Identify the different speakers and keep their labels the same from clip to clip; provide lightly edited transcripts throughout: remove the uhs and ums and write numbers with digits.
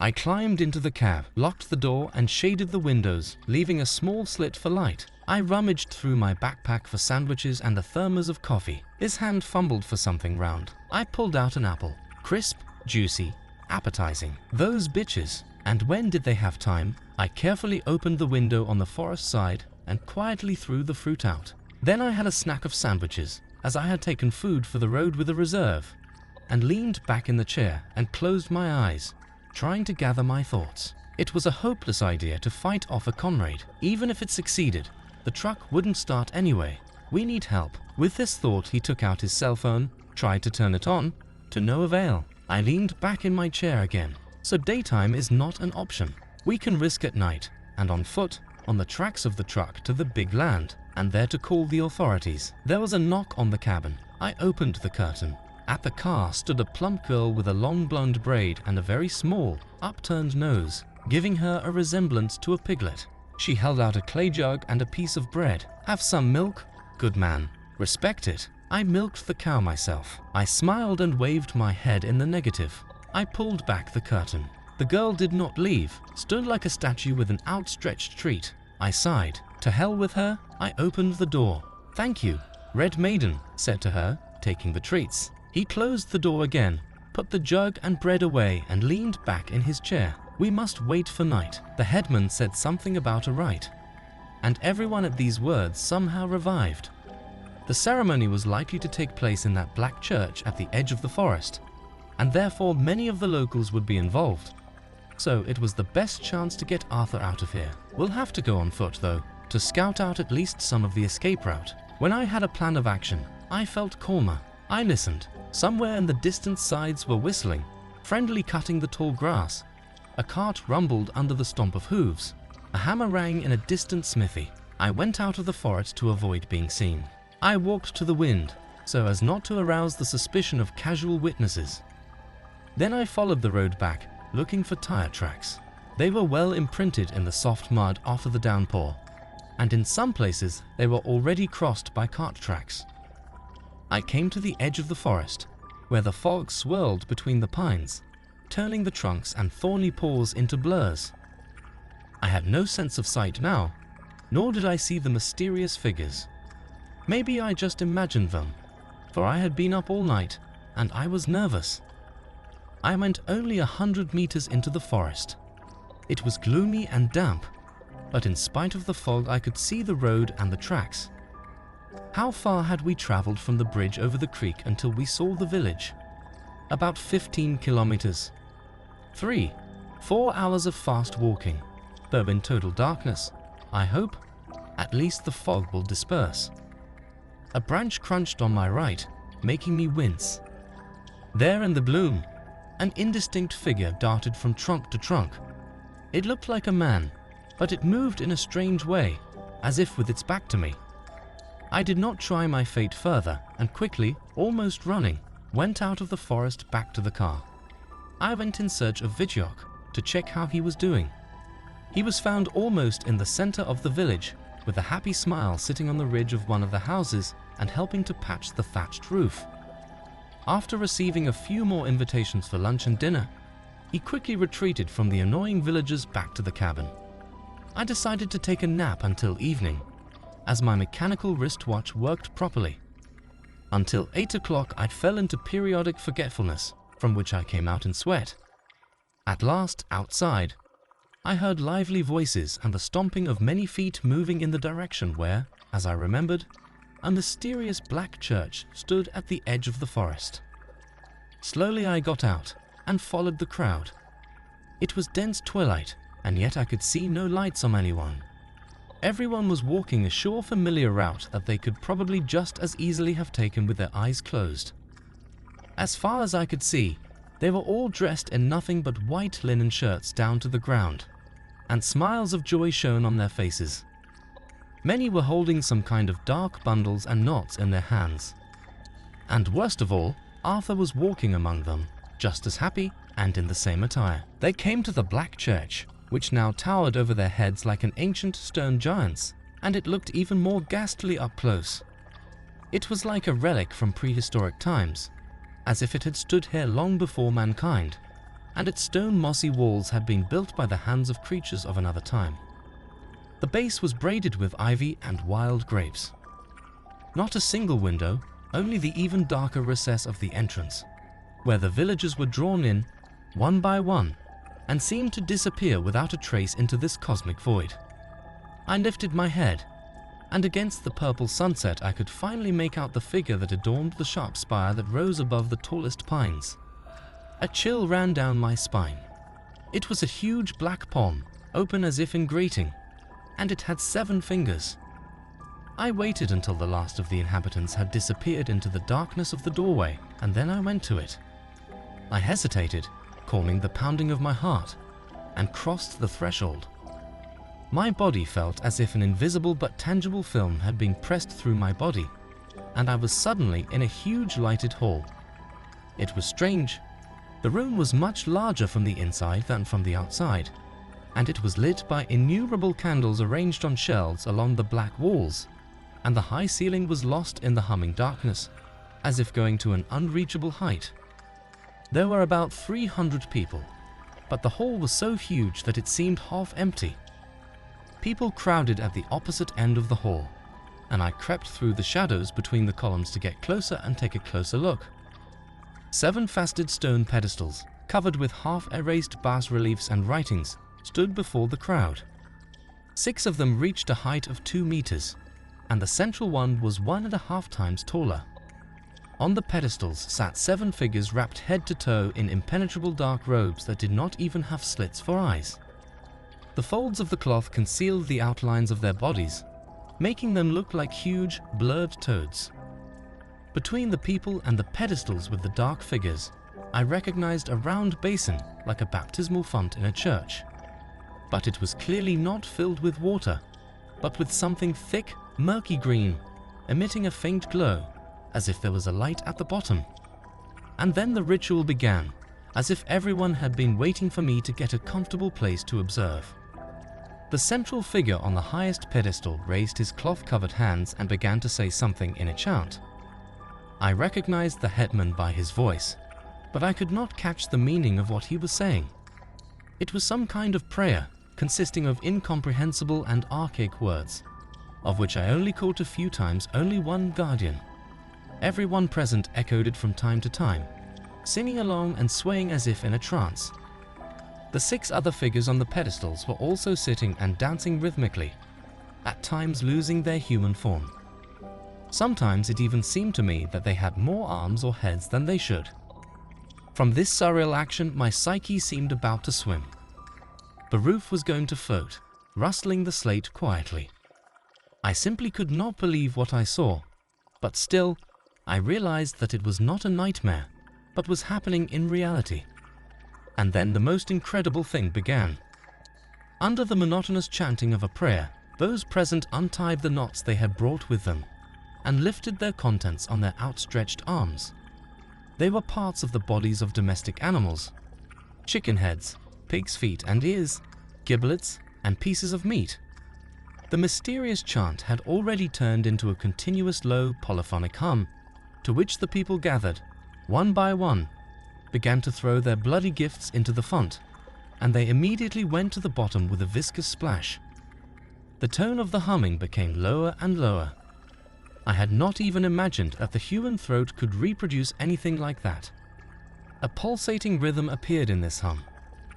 Speaker 1: I climbed into the cab, locked the door, and shaded the windows, leaving a small slit for light. I rummaged through my backpack for sandwiches and a thermos of coffee. His hand fumbled for something round. I pulled out an apple. Crisp, juicy, appetizing. Those bitches. And when did they have time? I carefully opened the window on the forest side and quietly threw the fruit out. Then I had a snack of sandwiches, as I had taken food for the road with a reserve, and leaned back in the chair and closed my eyes, trying to gather my thoughts. It was a hopeless idea to fight off a comrade. Even if it succeeded, the truck wouldn't start anyway. We need help. With this thought, he took out his cell phone, tried to turn it on, to no avail. I leaned back in my chair again. So daytime is not an option. We can risk at night, and on foot, on the tracks of the truck to the big land, and there to call the authorities. There was a knock on the cabin. I opened the curtain. At the car stood a plump girl with a long blonde braid and a very small, upturned nose, giving her a resemblance to a piglet. She held out a clay jug and a piece of bread. "Have some milk? Good man. Respect it." I milked the cow myself. I smiled and waved my head in the negative. I pulled back the curtain. The girl did not leave, stood like a statue with an outstretched treat. I sighed. To hell with her. I opened the door. "Thank you, Red Maiden," said to her, taking the treats. He closed the door again, put the jug and bread away, and leaned back in his chair. "We must wait for night." The headman said something about a rite, and everyone at these words somehow revived. The ceremony was likely to take place in that black church at the edge of the forest, and therefore many of the locals would be involved. So it was the best chance to get Arthur out of here. We'll have to go on foot, though, to scout out at least some of the escape route. When I had a plan of action, I felt calmer. I listened. Somewhere in the distant sides were whistling, friendly cutting the tall grass. A cart rumbled under the stomp of hooves. A hammer rang in a distant smithy. I went out of the forest to avoid being seen. I walked to the wind, so as not to arouse the suspicion of casual witnesses. Then I followed the road back, looking for tire tracks. They were well imprinted in the soft mud after the downpour, and in some places they were already crossed by cart tracks. I came to the edge of the forest, where the fog swirled between the pines, turning the trunks and thorny paws into blurs. I had no sense of sight now, nor did I see the mysterious figures. Maybe I just imagined them, for I had been up all night, and I was nervous. I went only 100 meters into the forest. It was gloomy and damp, but in spite of the fog I could see the road and the tracks. How far had we traveled from the bridge over the creek until we saw the village? About 15 kilometers. 3-4 hours of fast walking, though in total darkness. I hope at least the fog will disperse. A branch crunched on my right, making me wince. There in the gloom, an indistinct figure darted from trunk to trunk. It looked like a man, but it moved in a strange way, as if with its back to me. I did not try my fate further, and quickly, almost running, went out of the forest back to the car. I went in search of Vidjok to check how he was doing. He was found almost in the center of the village, with a happy smile sitting on the ridge of one of the houses and helping to patch the thatched roof. After receiving a few more invitations for lunch and dinner, he quickly retreated from the annoying villagers back to the cabin. I decided to take a nap until evening, as my mechanical wristwatch worked properly. Until 8 o'clock I fell into periodic forgetfulness, from which I came out in sweat. At last, outside, I heard lively voices and the stomping of many feet moving in the direction where, as I remembered, a mysterious black church stood at the edge of the forest. Slowly I got out and followed the crowd. It was dense twilight, and yet I could see no lights on anyone. Everyone was walking a sure familiar route that they could probably just as easily have taken with their eyes closed. As far as I could see, they were all dressed in nothing but white linen shirts down to the ground, and smiles of joy shone on their faces. Many were holding some kind of dark bundles and knots in their hands. And worst of all, Arthur was walking among them, just as happy and in the same attire. They came to the black church, which now towered over their heads like an ancient stone giant's, and it looked even more ghastly up close. It was like a relic from prehistoric times, as if it had stood here long before mankind. and its stone mossy walls had been built by the hands of creatures of another time. The base was braided with ivy and wild grapes. Not a single window, only the even darker recess of the entrance, where the villagers were drawn in, one by one, and seemed to disappear without a trace into this cosmic void. I lifted my head, and against the purple sunset I could finally make out the figure that adorned the sharp spire that rose above the tallest pines. A chill ran down my spine. It was a huge black palm, open as if in greeting, and it had 7 fingers. I waited until the last of the inhabitants had disappeared into the darkness of the doorway, and then I went to it. I hesitated, calming the pounding of my heart, and crossed the threshold. My body felt as if an invisible but tangible film had been pressed through my body, and I was suddenly in a huge lighted hall. It was strange. The room was much larger from the inside than from the outside, and it was lit by innumerable candles arranged on shelves along the black walls, and the high ceiling was lost in the humming darkness, as if going to an unreachable height. There were about 300 people, but the hall was so huge that it seemed half empty. People crowded at the opposite end of the hall, and I crept through the shadows between the columns to get closer and take a closer look. 7 faceted stone pedestals, covered with half-erased bas-reliefs and writings, stood before the crowd. 6 of them reached a height of 2 meters, and the central one was 1.5 times taller. On the pedestals sat 7 figures wrapped head to toe in impenetrable dark robes that did not even have slits for eyes. The folds of the cloth concealed the outlines of their bodies, making them look like huge, blurred toads. Between the people and the pedestals with the dark figures, I recognized a round basin like a baptismal font in a church. But it was clearly not filled with water, but with something thick, murky green, emitting a faint glow, as if there was a light at the bottom. And then the ritual began, as if everyone had been waiting for me to get a comfortable place to observe. The central figure on the highest pedestal raised his cloth-covered hands and began to say something in a chant. I recognized the hetman by his voice, but I could not catch the meaning of what he was saying. It was some kind of prayer, consisting of incomprehensible and archaic words, of which I only caught a few times only one guardian. Everyone present echoed it from time to time, singing along and swaying as if in a trance. The 6 other figures on the pedestals were also sitting and dancing rhythmically, at times losing their human form. Sometimes it even seemed to me that they had more arms or heads than they should. From this surreal action, my psyche seemed about to swim. The roof was going to float, rustling the slate quietly. I simply could not believe what I saw, but still, I realized that it was not a nightmare, but was happening in reality. And then the most incredible thing began. Under the monotonous chanting of a prayer, those present untied the knots they had brought with them, and lifted their contents on their outstretched arms. They were parts of the bodies of domestic animals: chicken heads, pig's feet and ears, giblets, and pieces of meat. The mysterious chant had already turned into a continuous low polyphonic hum, to which the people gathered, one by one, began to throw their bloody gifts into the font, and they immediately went to the bottom with a viscous splash. The tone of the humming became lower and lower. I had not even imagined that the human throat could reproduce anything like that. A pulsating rhythm appeared in this hum,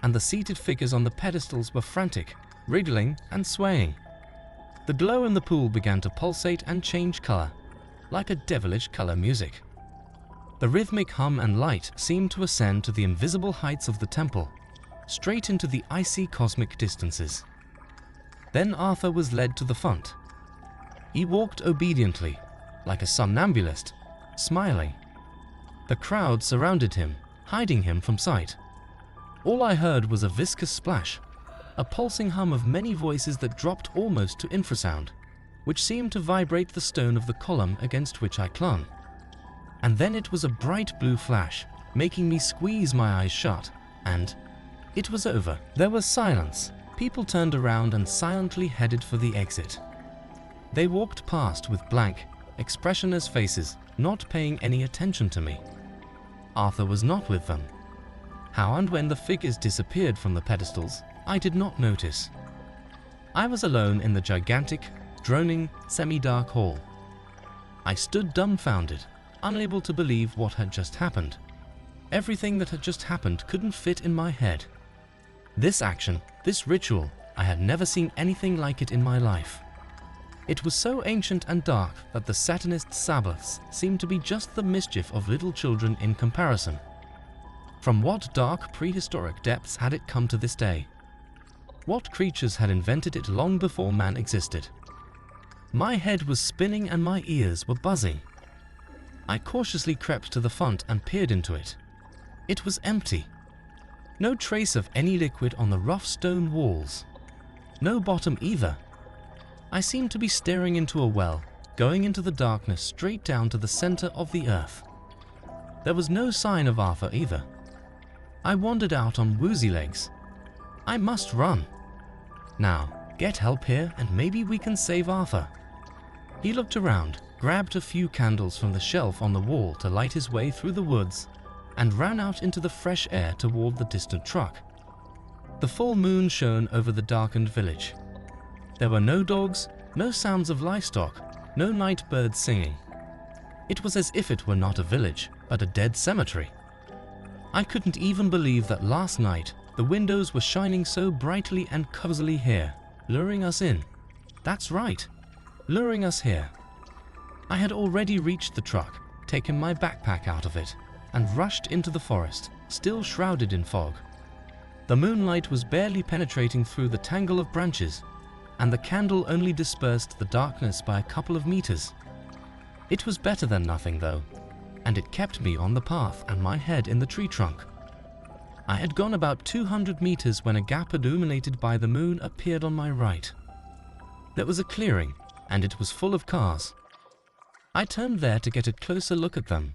Speaker 1: and the seated figures on the pedestals were frantic, wriggling and swaying. The glow in the pool began to pulsate and change color, like a devilish color music. The rhythmic hum and light seemed to ascend to the invisible heights of the temple, straight into the icy cosmic distances. Then Arthur was led to the font. He walked obediently, like a somnambulist, smiling. The crowd surrounded him, hiding him from sight. All I heard was a viscous splash, a pulsing hum of many voices that dropped almost to infrasound, which seemed to vibrate the stone of the column against which I clung. And then it was a bright blue flash, making me squeeze my eyes shut, and it was over. There was silence. People turned around and silently headed for the exit. They walked past with blank, expressionless faces, not paying any attention to me. Arthur was not with them. How and when the figures disappeared from the pedestals, I did not notice. I was alone in the gigantic, droning, semi-dark hall. I stood dumbfounded, unable to believe what had just happened. Everything that had just happened couldn't fit in my head. This action, this ritual, I had never seen anything like it in my life. It was so ancient and dark that the Satanist Sabbaths seemed to be just the mischief of little children in comparison. From what dark prehistoric depths had it come to this day? What creatures had invented it long before man existed? My head was spinning and my ears were buzzing. I cautiously crept to the front and peered into it. It was empty. No trace of any liquid on the rough stone walls. No bottom either. I seemed to be staring into a well, going into the darkness straight down to the center of the earth. There was no sign of Arthur either. I wandered out on woozy legs. I must run. Now, get help here and maybe we can save Arthur. He looked around, grabbed a few candles from the shelf on the wall to light his way through the woods, and ran out into the fresh air toward the distant truck. The full moon shone over the darkened village. There were no dogs, no sounds of livestock, no night birds singing. It was as if it were not a village, but a dead cemetery. I couldn't even believe that last night the windows were shining so brightly and cozily here, luring us in. That's right, luring us here. I had already reached the truck, taken my backpack out of it, and rushed into the forest, still shrouded in fog. The moonlight was barely penetrating through the tangle of branches, and the candle only dispersed the darkness by a couple of meters. It was better than nothing though, and it kept me on the path and my head in the tree trunk. I had gone about 200 meters when a gap illuminated by the moon appeared on my right. There was a clearing, and it was full of cars. I turned there to get a closer look at them,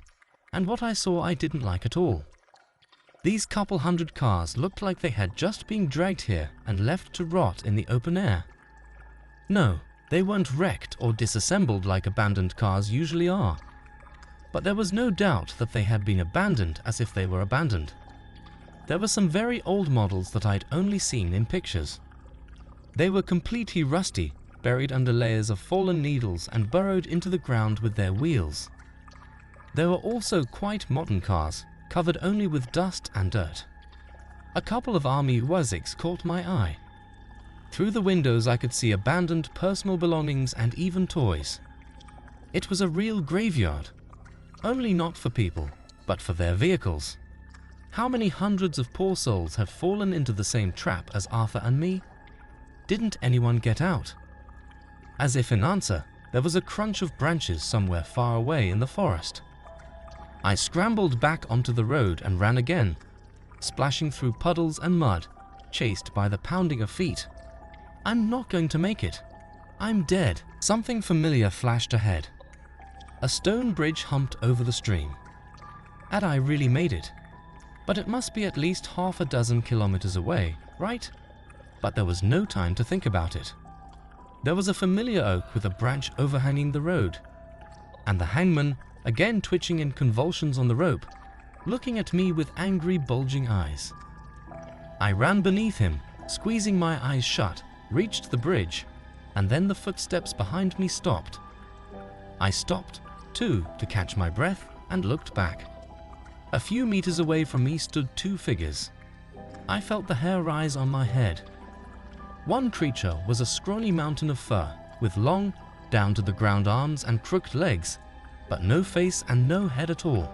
Speaker 1: and what I saw I didn't like at all. These couple hundred cars looked like they had just been dragged here and left to rot in the open air. No, they weren't wrecked or disassembled like abandoned cars usually are. But there was no doubt that they had been abandoned as if they were abandoned. There were some very old models that I'd only seen in pictures. They were completely rusty, buried under layers of fallen needles and burrowed into the ground with their wheels. There were also quite modern cars, covered only with dust and dirt. A couple of army Waziks caught my eye. Through the windows I could see abandoned personal belongings and even toys. It was a real graveyard, only not for people, but for their vehicles. How many hundreds of poor souls have fallen into the same trap as Arthur and me? Didn't anyone get out? As if in answer, there was a crunch of branches somewhere far away in the forest. I scrambled back onto the road and ran again, splashing through puddles and mud, chased by the pounding of feet. I'm not going to make it. I'm dead. Something familiar flashed ahead. A stone bridge humped over the stream. Had I really made it? But it must be at least half a dozen kilometers away, right? But there was no time to think about it. There was a familiar oak with a branch overhanging the road, and the hangman, again twitching in convulsions on the rope, looking at me with angry, bulging eyes. I ran beneath him, squeezing my eyes shut, reached the bridge, and then the footsteps behind me stopped. I stopped, too, to catch my breath and looked back. A few meters away from me stood two figures. I felt the hair rise on my head. One creature was a scrawny mountain of fur, with long, down-to-the-ground arms and crooked legs, but no face and no head at all.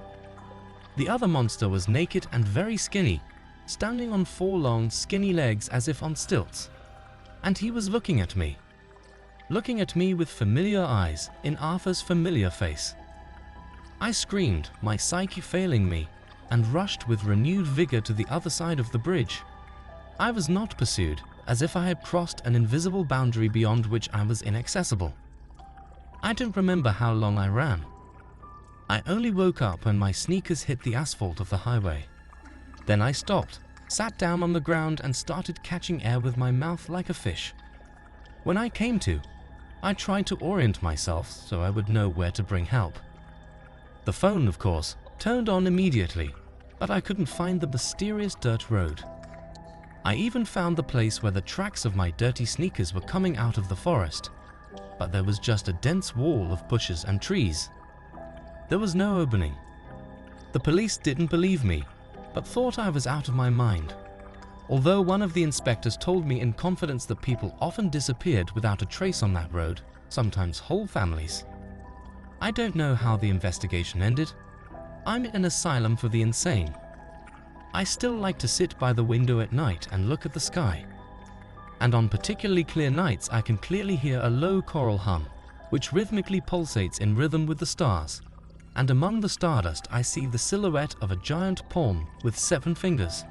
Speaker 1: The other monster was naked and very skinny, standing on four long, skinny legs as if on stilts. And he was looking at me with familiar eyes in Arthur's familiar face. I screamed, my psyche failing me, and rushed with renewed vigor to the other side of the bridge. I was not pursued, as if I had crossed an invisible boundary beyond which I was inaccessible. I don't remember how long I ran. I only woke up when my sneakers hit the asphalt of the highway. Then I stopped, sat down on the ground and started catching air with my mouth like a fish. When I came to, I tried to orient myself so I would know where to bring help. The phone, of course, turned on immediately, but I couldn't find the mysterious dirt road. I even found the place where the tracks of my dirty sneakers were coming out of the forest, but there was just a dense wall of bushes and trees. There was no opening. The police didn't believe me, but thought I was out of my mind. Although one of the inspectors told me in confidence that people often disappeared without a trace on that road, sometimes whole families. I don't know how the investigation ended. I'm in an asylum for the insane. I still like to sit by the window at night and look at the sky. And on particularly clear nights I can clearly hear a low choral hum, which rhythmically pulsates in rhythm with the stars. And among the stardust I see the silhouette of a giant palm with 7 fingers.